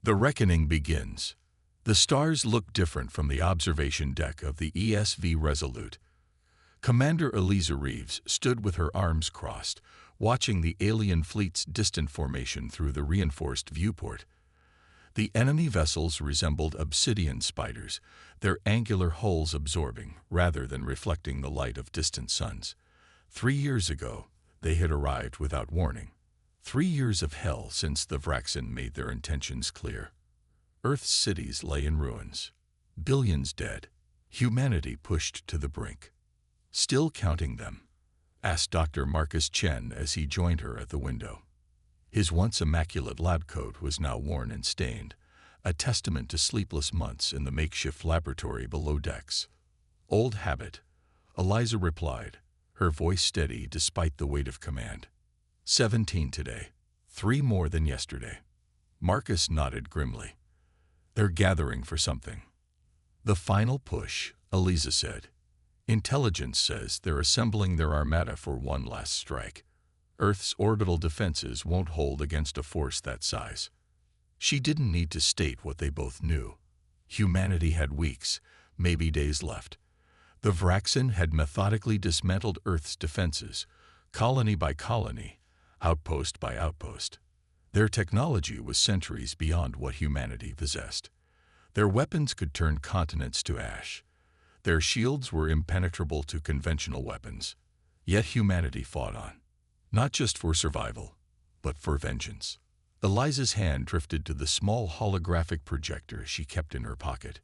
The reckoning begins. The stars look different from the observation deck of the ESV Resolute. Commander Eliza Reeves stood with her arms crossed, watching the alien fleet's distant formation through the reinforced viewport. The enemy vessels resembled obsidian spiders, their angular hulls absorbing rather than reflecting the light of distant suns. 3 years ago, they had arrived without warning. 3 years of hell since the Vraxen made their intentions clear. Earth's cities lay in ruins. Billions dead. Humanity pushed to the brink. Still counting them? Asked Dr. Marcus Chen as he joined her at the window. His once immaculate lab coat was now worn and stained, a testament to sleepless months in the makeshift laboratory below decks. Old habit, Eliza replied, her voice steady despite the weight of command. 17 today, 3 more than yesterday. Marcus nodded grimly. They're gathering for something. The final push, Eliza said. Intelligence says they're assembling their armada for one last strike. Earth's orbital defenses won't hold against a force that size. She didn't need to state what they both knew. Humanity had weeks, maybe days left. The Vraxen had methodically dismantled Earth's defenses, colony by colony, outpost by outpost. Their technology was centuries beyond what humanity possessed. Their weapons could turn continents to ash. Their shields were impenetrable to conventional weapons. Yet humanity fought on. Not just for survival, but for vengeance. Eliza's hand drifted to the small holographic projector she kept in her pocket.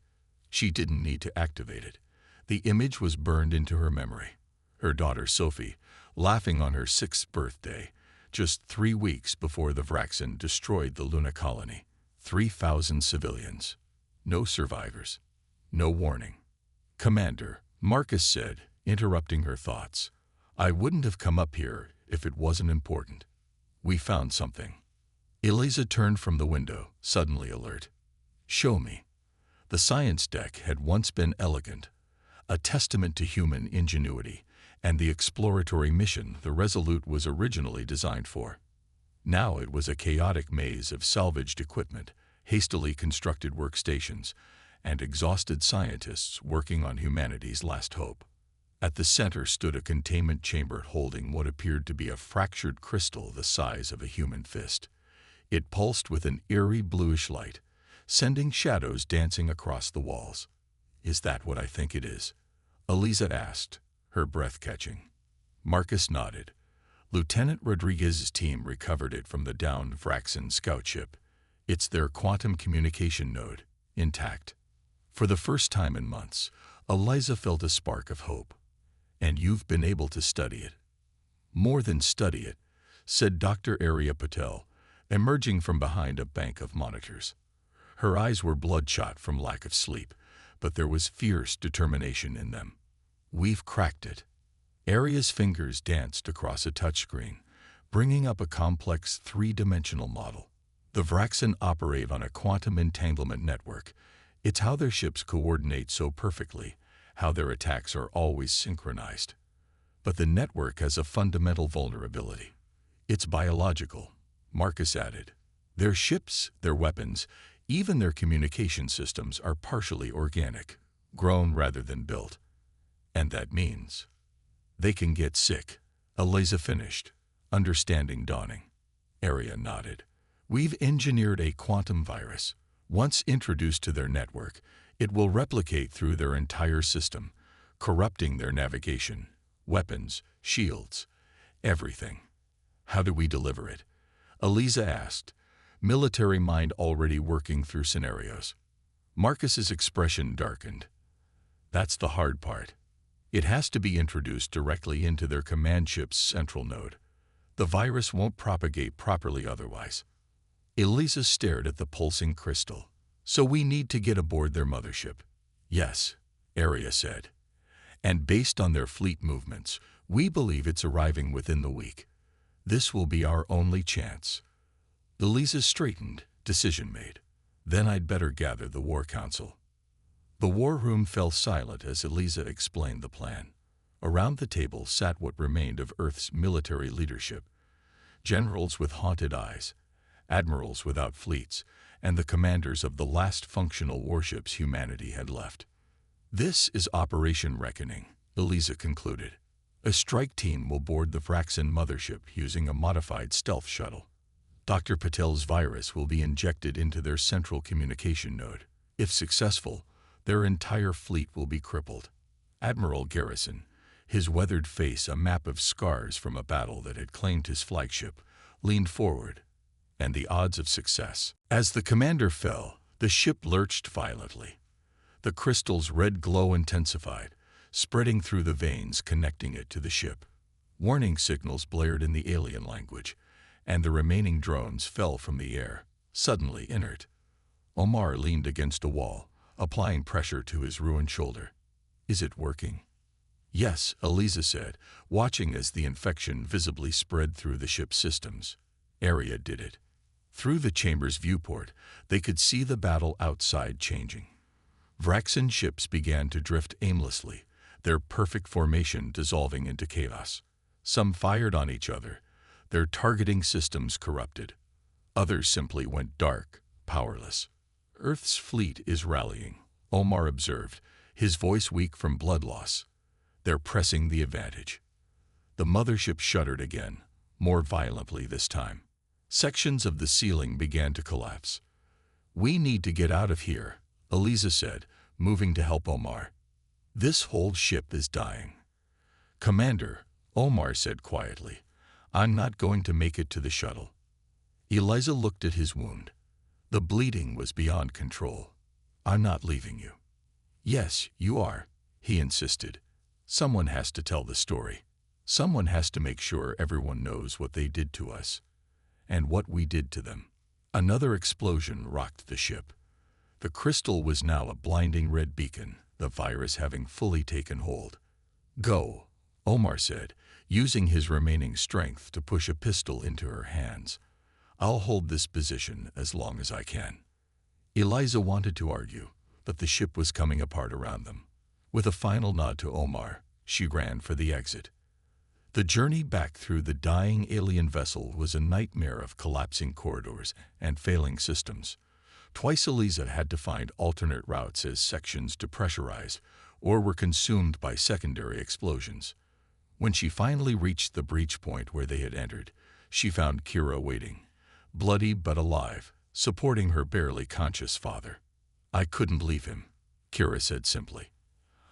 She didn't need to activate it. The image was burned into her memory. Her daughter Sophie, laughing on her 6th birthday, just 3 weeks before the Vraxen destroyed the Luna colony. 3,000 civilians. No survivors. No warning. Commander, Marcus said, interrupting her thoughts. I wouldn't have come up here if it wasn't important. We found something. Eliza turned from the window, suddenly alert. Show me. The science deck had once been elegant, a testament to human ingenuity and the exploratory mission the Resolute was originally designed for. Now it was a chaotic maze of salvaged equipment, hastily constructed workstations, and exhausted scientists working on humanity's last hope. At the center stood a containment chamber holding what appeared to be a fractured crystal the size of a human fist. It pulsed with an eerie bluish light, sending shadows dancing across the walls. Is that what I think it is? Eliza asked, her breath catching. Marcus nodded. Lieutenant Rodriguez's team recovered it from the downed Vraxen scout ship. It's their quantum communication node, intact. For the first time in months, Eliza felt a spark of hope. And you've been able to study it. More than study it, said Dr. Arya Patel, emerging from behind a bank of monitors. Her eyes were bloodshot from lack of sleep, but there was fierce determination in them. We've cracked it. Arya's fingers danced across a touchscreen, bringing up a complex 3-dimensional model. The Vraxen operate on a quantum entanglement network. It's how their ships coordinate so perfectly, how their attacks are always synchronized. But the network has a fundamental vulnerability. It's biological, Marcus added. Their ships, their weapons, even their communication systems are partially organic, grown rather than built. And that means they can get sick. Eliza finished, understanding dawning. Arya nodded. We've engineered a quantum virus. Once introduced to their network, it will replicate through their entire system, corrupting their navigation, weapons, shields, everything. How do we deliver it? Eliza asked, military mind already working through scenarios. Marcus's expression darkened. That's the hard part. It has to be introduced directly into their command ship's central node. The virus won't propagate properly otherwise. Eliza stared at the pulsing crystal. So we need to get aboard their mothership. Yes, Arya said. And based on their fleet movements, we believe it's arriving within the week. This will be our only chance. Eliza straightened, decision made. Then I'd better gather the War Council. The war room fell silent as Eliza explained the plan. Around the table sat what remained of Earth's military leadership. Generals with haunted eyes, admirals without fleets, and the commanders of the last functional warships humanity had left. "This is Operation Reckoning," Eliza concluded. "A strike team will board the Vraxen mothership using a modified stealth shuttle. Dr. Patel's virus will be injected into their central communication node. If successful, their entire fleet will be crippled." Admiral Garrison, his weathered face a map of scars from a battle that had claimed his flagship, leaned forward, and the odds of success. As the commander fell, the ship lurched violently. The crystal's red glow intensified, spreading through the veins connecting it to the ship. Warning signals blared in the alien language, and the remaining drones fell from the air, suddenly inert. Omar leaned against a wall, applying pressure to his ruined shoulder. "Is it working?" "Yes," Eliza said, watching as the infection visibly spread through the ship's systems. Area did it. Through the chamber's viewport, they could see the battle outside changing. Vraxen ships began to drift aimlessly, their perfect formation dissolving into chaos. Some fired on each other, their targeting systems corrupted. Others simply went dark, powerless. "Earth's fleet is rallying," Omar observed, his voice weak from blood loss. "They're pressing the advantage." The mothership shuddered again, more violently this time. Sections of the ceiling began to collapse. "We need to get out of here," Eliza said, moving to help Omar. "This whole ship is dying." "Commander," Omar said quietly, "I'm not going to make it to the shuttle." Eliza looked at his wound. The bleeding was beyond control. "I'm not leaving you." "Yes, you are," he insisted. "Someone has to tell the story. Someone has to make sure everyone knows what they did to us, and what we did to them." Another explosion rocked the ship. The crystal was now a blinding red beacon, the virus having fully taken hold. "Go," Omar said, using his remaining strength to push a pistol into her hands. "I'll hold this position as long as I can." Eliza wanted to argue, but the ship was coming apart around them. With a final nod to Omar, she ran for the exit. The journey back through the dying alien vessel was a nightmare of collapsing corridors and failing systems. Twice Eliza had to find alternate routes as sections depressurized or were consumed by secondary explosions. When she finally reached the breach point where they had entered, she found Kira waiting, bloody but alive, supporting her barely conscious father. "I couldn't leave him," Kira said simply.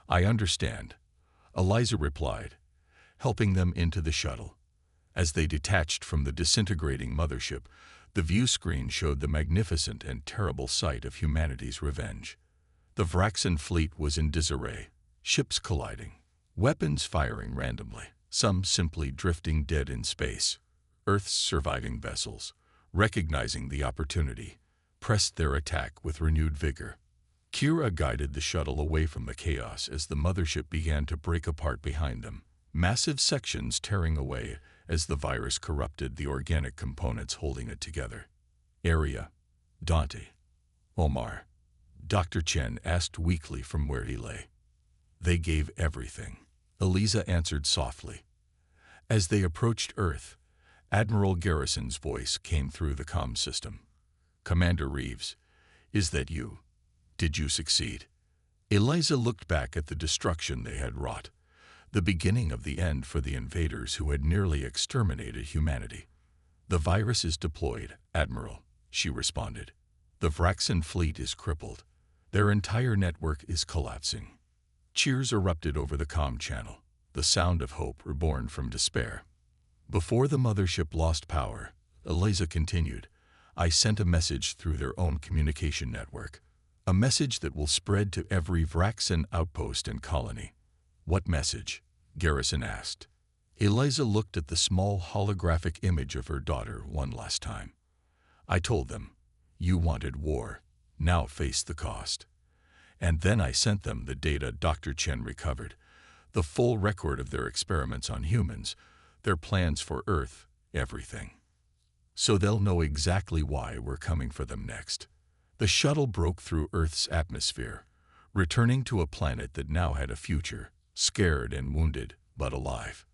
"I understand," Eliza replied, helping them into the shuttle. As they detached from the disintegrating mothership, the view screen showed the magnificent and terrible sight of humanity's revenge. The Vraxen fleet was in disarray, ships colliding, weapons firing randomly, some simply drifting dead in space. Earth's surviving vessels, recognizing the opportunity, pressed their attack with renewed vigor. Kira guided the shuttle away from the chaos as the mothership began to break apart behind them, massive sections tearing away as the virus corrupted the organic components holding it together. "Area, Dante, Omar," Dr. Chen asked weakly from where he lay. "They gave everything," Eliza answered softly. As they approached Earth, Admiral Garrison's voice came through the comm system. "Commander Reeves, is that you? Did you succeed?" Eliza looked back at the destruction they had wrought, the beginning of the end for the invaders who had nearly exterminated humanity. "The virus is deployed, Admiral," she responded. "The Vraxen fleet is crippled. Their entire network is collapsing." Cheers erupted over the comm channel, the sound of hope reborn from despair. Before the mothership lost power, Eliza continued, "I sent a message through their own communication network. A message that will spread to every Vraxen outpost and colony." "What message?" Garrison asked. Eliza looked at the small holographic image of her daughter one last time. "I told them, you wanted war, now face the cost." And then I sent them the data Dr. Chen recovered, the full record of their experiments on humans, their plans for Earth, everything. So they'll know exactly why we're coming for them next. The shuttle broke through Earth's atmosphere, returning to a planet that now had a future, scared and wounded, but alive.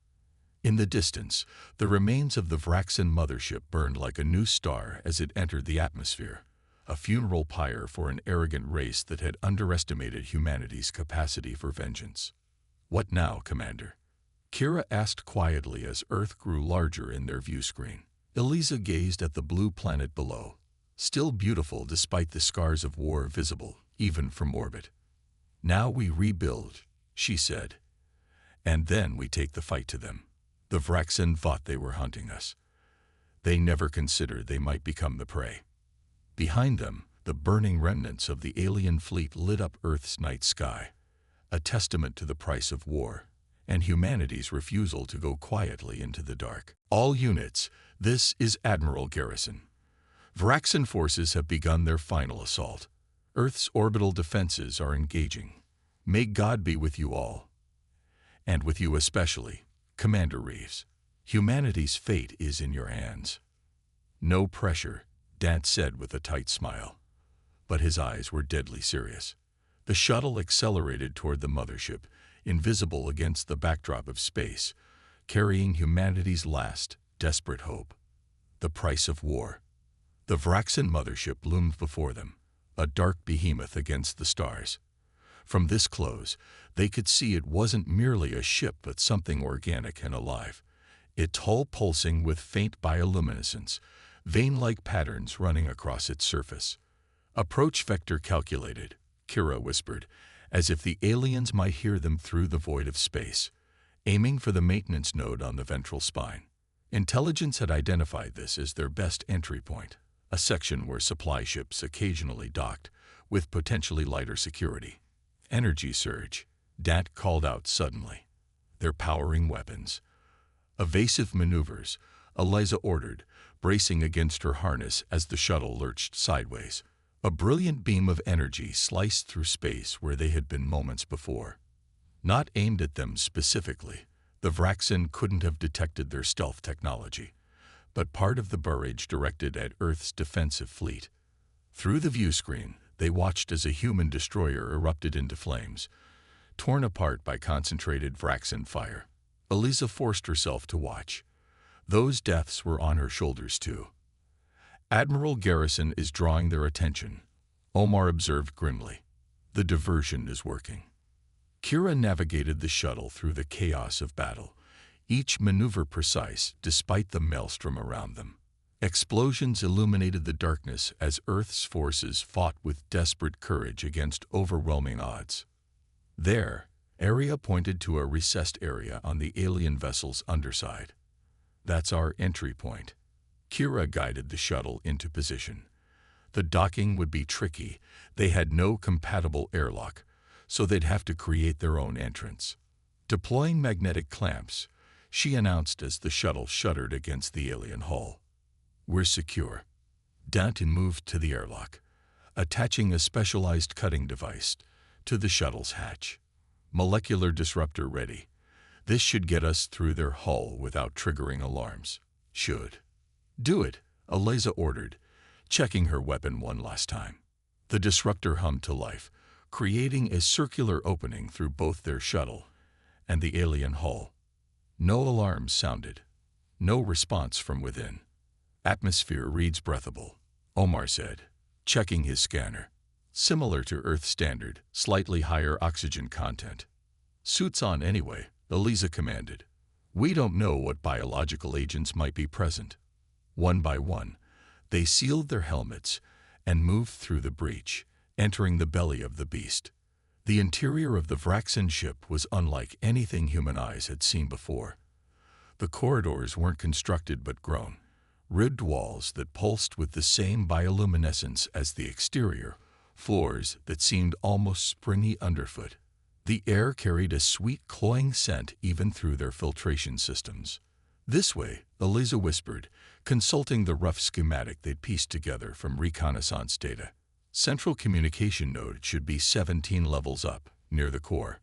In the distance, the remains of the Vraxen mothership burned like a new star as it entered the atmosphere, a funeral pyre for an arrogant race that had underestimated humanity's capacity for vengeance. "What now, Commander?" Kira asked quietly as Earth grew larger in their view screen. Eliza gazed at the blue planet below, still beautiful despite the scars of war visible, even from orbit. "Now we rebuild," she said, "and then we take the fight to them." The Vraxen thought they were hunting us. They never considered they might become the prey. Behind them, the burning remnants of the alien fleet lit up Earth's night sky, a testament to the price of war and humanity's refusal to go quietly into the dark. "All units, this is Admiral Garrison. Vraxen forces have begun their final assault. Earth's orbital defenses are engaging. May God be with you all. And with you especially, Commander Reeves. Humanity's fate is in your hands." "No pressure," Dant said with a tight smile. But his eyes were deadly serious. The shuttle accelerated toward the mothership, invisible against the backdrop of space, carrying humanity's last, desperate hope. The price of war. The Vraxen mothership loomed before them, a dark behemoth against the stars. From this close, they could see it wasn't merely a ship but something organic and alive, its hull pulsing with faint bioluminescence, vein-like patterns running across its surface. "Approach vector calculated," Kira whispered, as if the aliens might hear them through the void of space, aiming for the maintenance node on the ventral spine. Intelligence had identified this as their best entry point, a section where supply ships occasionally docked, with potentially lighter security. "Energy surge," Dant called out suddenly. "They're powering weapons." "Evasive maneuvers," Eliza ordered, bracing against her harness as the shuttle lurched sideways. A brilliant beam of energy sliced through space where they had been moments before. Not aimed at them specifically, the Vraxen couldn't have detected their stealth technology, but part of the barrage directed at Earth's defensive fleet. Through the view screen, they watched as a human destroyer erupted into flames, torn apart by concentrated Vraxen fire. Eliza forced herself to watch. Those deaths were on her shoulders too. "Admiral Garrison is drawing their attention," Omar observed grimly. "The diversion is working." Kira navigated the shuttle through the chaos of battle, each maneuver precise despite the maelstrom around them. Explosions illuminated the darkness as Earth's forces fought with desperate courage against overwhelming odds. There, Aria pointed to a recessed area on the alien vessel's underside. "That's our entry point." Kira guided the shuttle into position. The docking would be tricky. They had no compatible airlock, so they'd have to create their own entrance. Deploying magnetic clamps, she announced as the shuttle shuddered against the alien hull. "We're secure." Danton moved to the airlock, attaching a specialized cutting device to the shuttle's hatch. "Molecular disruptor ready. This should get us through their hull without triggering alarms." "Should." "Do it," Eliza ordered, checking her weapon one last time. The disruptor hummed to life, creating a circular opening through both their shuttle and the alien hull. No alarms sounded. No response from within. "Atmosphere reads breathable," Omar said, checking his scanner. "Similar to Earth standard, slightly higher oxygen content." "Suits on anyway," Eliza commanded. "We don't know what biological agents might be present." One by one, they sealed their helmets and moved through the breach, entering the belly of the beast. The interior of the Vraxen ship was unlike anything human eyes had seen before. The corridors weren't constructed but grown, ribbed walls that pulsed with the same bioluminescence as the exterior, floors that seemed almost springy underfoot. The air carried a sweet, cloying scent even through their filtration systems. "This way," Eliza whispered, consulting the rough schematic they'd pieced together from reconnaissance data. "Central communication node should be 17 levels up, near the core."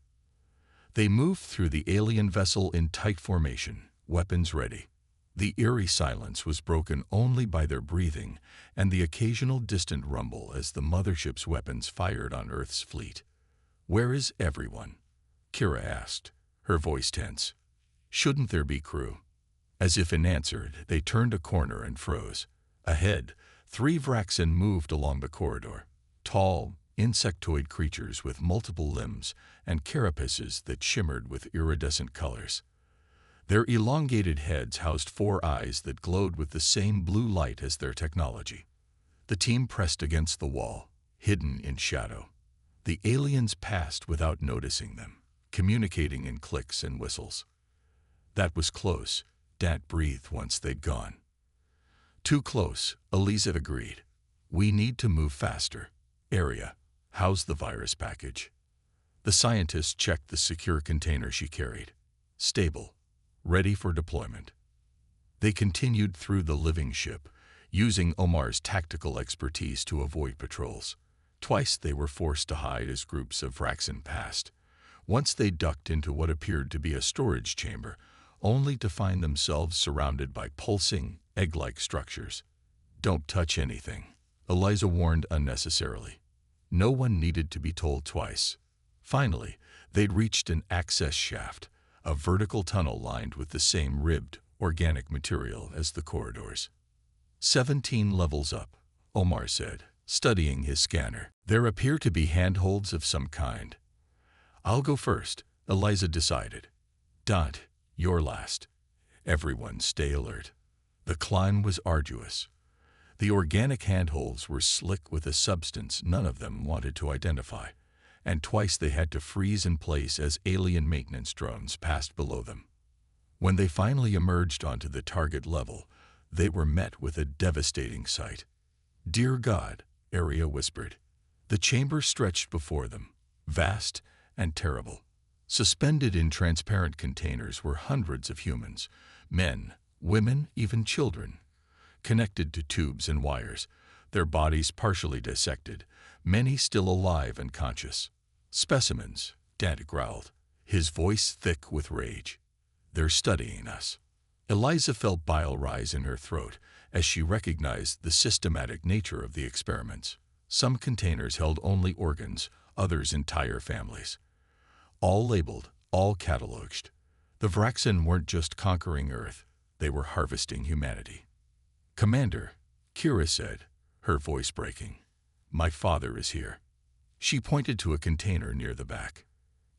They moved through the alien vessel in tight formation, weapons ready. The eerie silence was broken only by their breathing and the occasional distant rumble as the mothership's weapons fired on Earth's fleet. "Where is everyone?" Kira asked, her voice tense. "Shouldn't there be crew?" As if in answer, they turned a corner and froze. Ahead, 3 Vraxen moved along the corridor, tall, insectoid creatures with multiple limbs and carapaces that shimmered with iridescent colors. Their elongated heads housed 4 eyes that glowed with the same blue light as their technology. The team pressed against the wall, hidden in shadow. The aliens passed without noticing them, communicating in clicks and whistles. That was close, Dant breathed once they'd gone. Too close, Eliza agreed. We need to move faster. Area, how's the virus package? The scientist checked the secure container she carried. Stable, ready for deployment. They continued through the living ship, using Omar's tactical expertise to avoid patrols. Twice they were forced to hide as groups of Vraxen passed. Once they ducked into what appeared to be a storage chamber, only to find themselves surrounded by pulsing, egg-like structures. Don't touch anything, Eliza warned unnecessarily. No one needed to be told twice. Finally, they'd reached an access shaft, a vertical tunnel lined with the same ribbed, organic material as the corridors. 17 levels up, Omar said, studying his scanner. There appear to be handholds of some kind. I'll go first, Eliza decided. Dant, you're last. Everyone stay alert. The climb was arduous. The organic handholds were slick with a substance none of them wanted to identify, and twice they had to freeze in place as alien maintenance drones passed below them. When they finally emerged onto the target level, they were met with a devastating sight. Dear God, Area whispered. The chamber stretched before them, vast and terrible. Suspended in transparent containers were hundreds of humans, men, women, even children, connected to tubes and wires, their bodies partially dissected, many still alive and conscious. Specimens, Dant growled, his voice thick with rage. They're studying us. Eliza felt bile rise in her throat as she recognized the systematic nature of the experiments. Some containers held only organs, others entire families. All labeled, all cataloged. The Vraxen weren't just conquering Earth, they were harvesting humanity. Commander, Kira said, her voice breaking. My father is here. She pointed to a container near the back.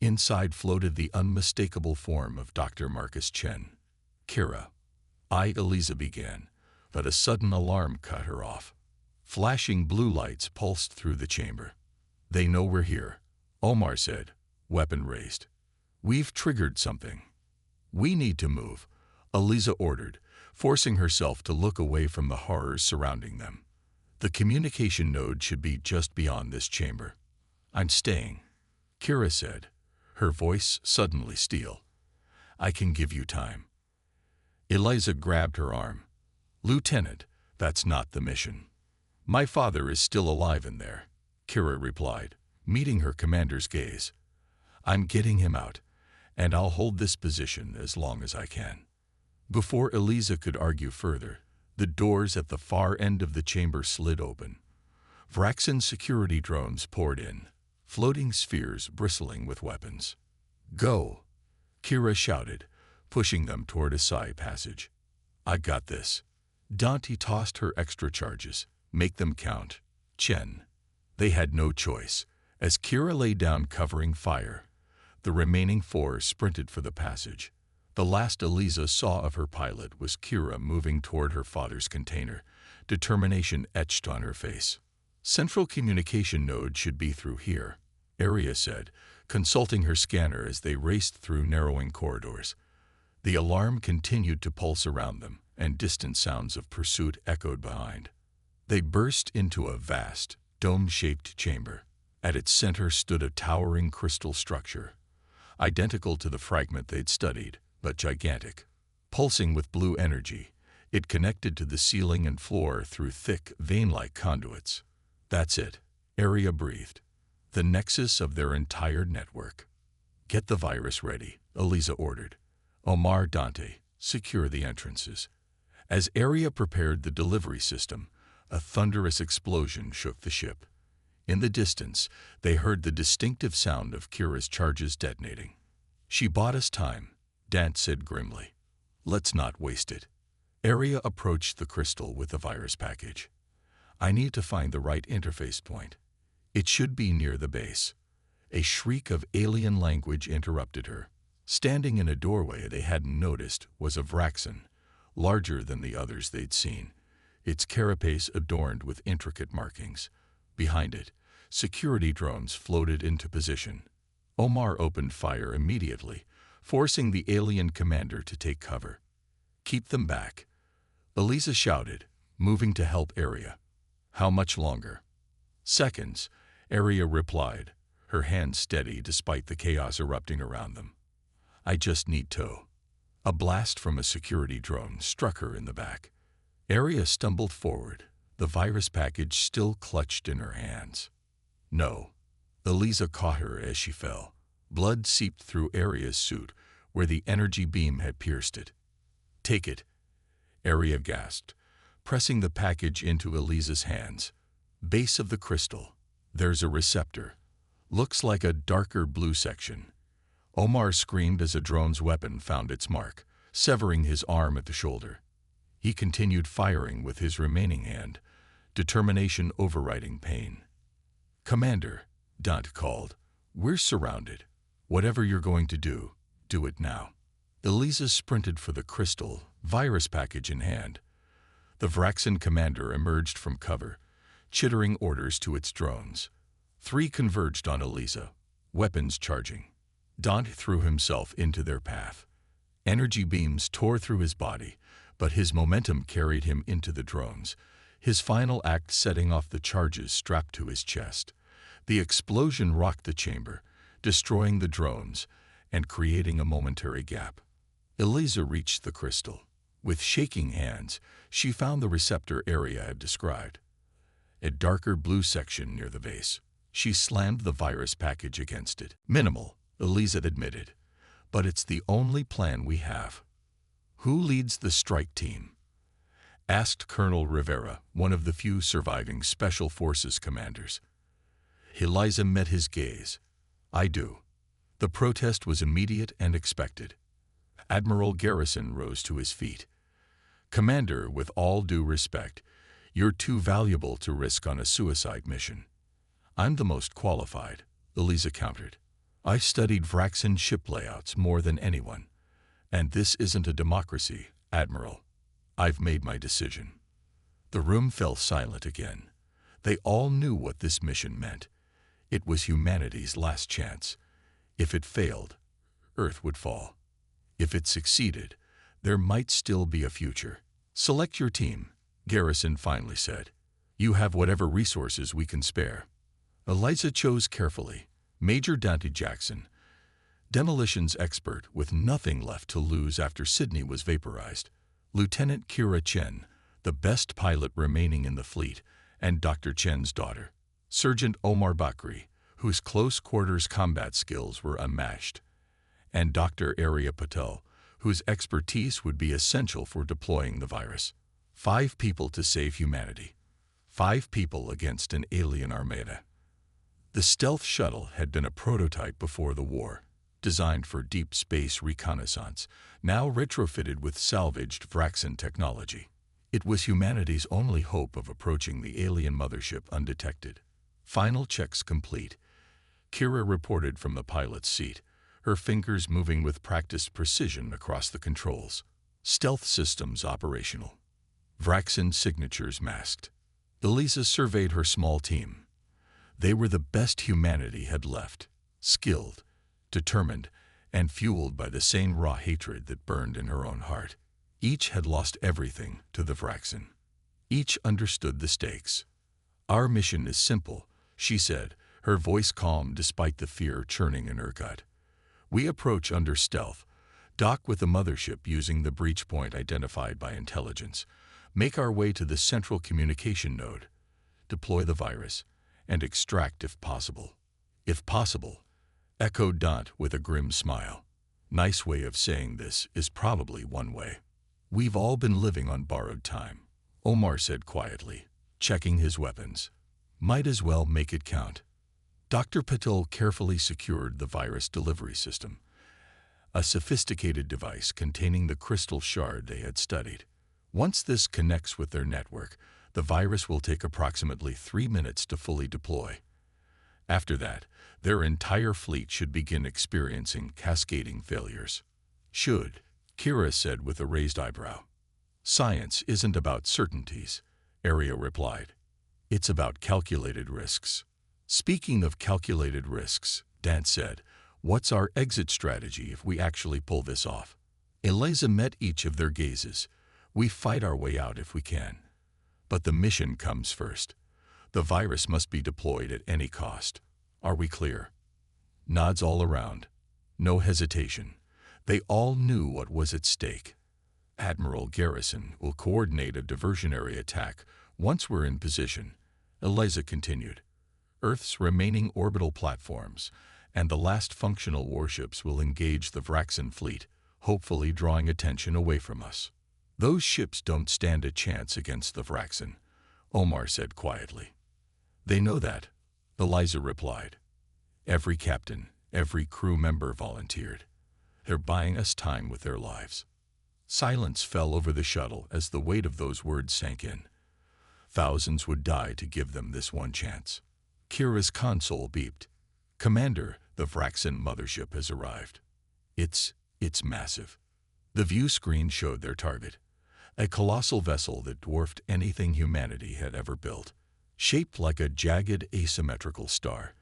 Inside floated the unmistakable form of Dr. Marcus Chen. Kira, Eliza began, but a sudden alarm cut her off. Flashing blue lights pulsed through the chamber. They know we're here, Omar said, weapon raised. We've triggered something. We need to move, Eliza ordered, forcing herself to look away from the horrors surrounding them. The communication node should be just beyond this chamber. I'm staying, Kira said, her voice suddenly steel. I can give you time. Eliza grabbed her arm. Lieutenant, that's not the mission. My father is still alive in there, Kira replied, meeting her commander's gaze. I'm getting him out, and I'll hold this position as long as I can. Before Eliza could argue further, the doors at the far end of the chamber slid open. Vraxen security drones poured in, floating spheres bristling with weapons. Go, Kira shouted, pushing them toward a side passage. I got this. Dante tossed her extra charges. Make them count. Chen. They had no choice. As Kira lay down covering fire, the remaining 4 sprinted for the passage. The last Eliza saw of her pilot was Kira moving toward her father's container, determination etched on her face. Central communication node should be through here, Area said, consulting her scanner as they raced through narrowing corridors. The alarm continued to pulse around them, and distant sounds of pursuit echoed behind. They burst into a vast, dome-shaped chamber. At its center stood a towering crystal structure, identical to the fragment they'd studied, but gigantic. Pulsing with blue energy, it connected to the ceiling and floor through thick, vein-like conduits. That's it, Area breathed. The nexus of their entire network. Get the virus ready, Eliza ordered. Omar, Dante, secure the entrances. As Area prepared the delivery system, a thunderous explosion shook the ship. In the distance, they heard the distinctive sound of Kira's charges detonating. She bought us time, Dant said grimly. Let's not waste it. Area approached the crystal with the virus package. I need to find the right interface point. It should be near the base. A shriek of alien language interrupted her. Standing in a doorway they hadn't noticed was a Vraxen, larger than the others they'd seen, its carapace adorned with intricate markings. Behind it, security drones floated into position. Omar opened fire immediately, forcing the alien commander to take cover. "Keep them back," Elisa shouted, moving to help Aria. "How much longer?" "Seconds," Aria replied, her hands steady despite the chaos erupting around them. "I just need to." A blast from a security drone struck her in the back. Aria stumbled forward, the virus package still clutched in her hands. "No." Elisa caught her as she fell. Blood seeped through Aria's suit where the energy beam had pierced it. "Take it," Aria gasped, pressing the package into Elisa's hands. "Base of the crystal. There's a receptor. Looks like a darker blue section." Omar screamed as a drone's weapon found its mark, severing his arm at the shoulder. He continued firing with his remaining hand, determination overriding pain. "Commander," Dante called, "we're surrounded. Whatever you're going to do it now." Elisa sprinted for the crystal, virus package in hand. The Vraxen commander emerged from cover, chittering orders to its drones. 3 converged on Elisa, weapons charging. Dante threw himself into their path. Energy beams tore through his body, but his momentum carried him into the drones, his final act setting off the charges strapped to his chest. The explosion rocked the chamber, destroying the drones and creating a momentary gap. Elisa reached the crystal. With shaking hands, she found the receptor Aria had described, a darker blue section near the base. She slammed the virus package against it. "Minimal," Elisa admitted, "but it's the only plan we have." "Who leads the strike team?" asked Colonel Rivera, one of the few surviving Special Forces commanders. Eliza met his gaze. "I do." The protest was immediate and expected. Admiral Garrison rose to his feet. "Commander, with all due respect, you're too valuable to risk on a suicide mission." "I'm the most qualified," Elisa countered. "I've studied Vraxen ship layouts more than anyone. And this isn't a democracy, Admiral. I've made my decision." The room fell silent again. They all knew what this mission meant. It was humanity's last chance. If it failed, Earth would fall. If it succeeded, there might still be a future. "Select your team," Garrison finally said. "You have whatever resources we can spare." Eliza chose carefully. Major Dante Jackson, demolitions expert with nothing left to lose after Sydney was vaporized. Lieutenant Kira Chen, the best pilot remaining in the fleet, and Dr. Chen's daughter. Sergeant Omar Bakri, whose close-quarters combat skills were unmatched. And Dr. Arya Patel, whose expertise would be essential for deploying the virus. 5 people to save humanity. 5 people against an alien armada. The stealth shuttle had been a prototype before the war, designed for deep space reconnaissance, now retrofitted with salvaged Vraxen technology. It was humanity's only hope of approaching the alien mothership undetected. Final checks complete. Kira reported from the pilot's seat, her fingers moving with practiced precision across the controls. Stealth systems operational. Vraxen signatures masked. Elisa surveyed her small team. They were the best humanity had left, skilled, determined, and fueled by the same raw hatred that burned in her own heart. Each had lost everything to the Vraxen. Each understood the stakes. "Our mission is simple," she said, her voice calm despite the fear churning in her gut. "We approach under stealth, dock with the mothership using the breach point identified by intelligence, make our way to the central communication node, deploy the virus, and extract if possible." "If possible," echoed Dante with a grim smile. "Nice way of saying this is probably one way." "We've all been living on borrowed time," Omar said quietly, checking his weapons. "Might as well make it count." Dr. Patel carefully secured the virus delivery system, a sophisticated device containing the crystal shard they had studied. Once this connects with their network, The virus will take approximately 3 minutes to fully deploy. After that, their entire fleet should begin experiencing cascading failures. Should, Kira said with a raised eyebrow. Science isn't about certainties, Aria replied. It's about calculated risks. Speaking of calculated risks, Dan said, what's our exit strategy if we actually pull this off? Eliza met each of their gazes. We fight our way out if we can. But the mission comes first. The virus must be deployed at any cost. Are we clear? Nods all around. No hesitation. They all knew what was at stake. Admiral Garrison will coordinate a diversionary attack once we're in position, Eliza continued. Earth's remaining orbital platforms and the last functional warships will engage the Vraxan fleet, hopefully drawing attention away from us. Those ships don't stand a chance against the Vraxan, Omar said quietly. They know that, Eliza replied. Every captain, every crew member volunteered. They're buying us time with their lives. Silence fell over the shuttle as the weight of those words sank in. Thousands would die to give them this one chance. Kira's console beeped. Commander, the Vraxan mothership has arrived. It's massive. The view screen showed their target. A colossal vessel that dwarfed anything humanity had ever built. Shaped like a jagged, asymmetrical star,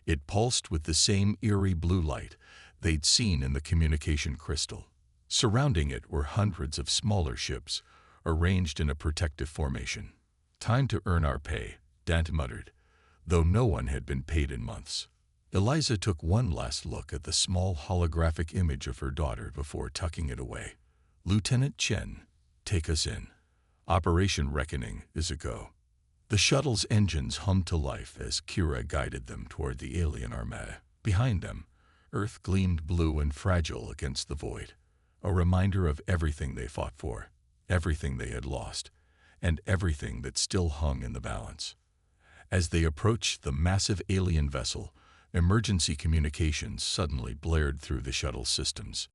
it pulsed with the same eerie blue light they'd seen in the communication crystal. Surrounding it were hundreds of smaller ships, arranged in a protective formation. Time to earn our pay, Dant muttered, though no one had been paid in months. Eliza took one last look at the small holographic image of her daughter before tucking it away. Lieutenant Chen, take us in. Operation Reckoning is a go. The shuttle's engines hummed to life as Kira guided them toward the alien armada. Behind them, Earth gleamed blue and fragile against the void, a reminder of everything they fought for, everything they had lost, and everything that still hung in the balance. As they approached the massive alien vessel, emergency communications suddenly blared through the shuttle's systems.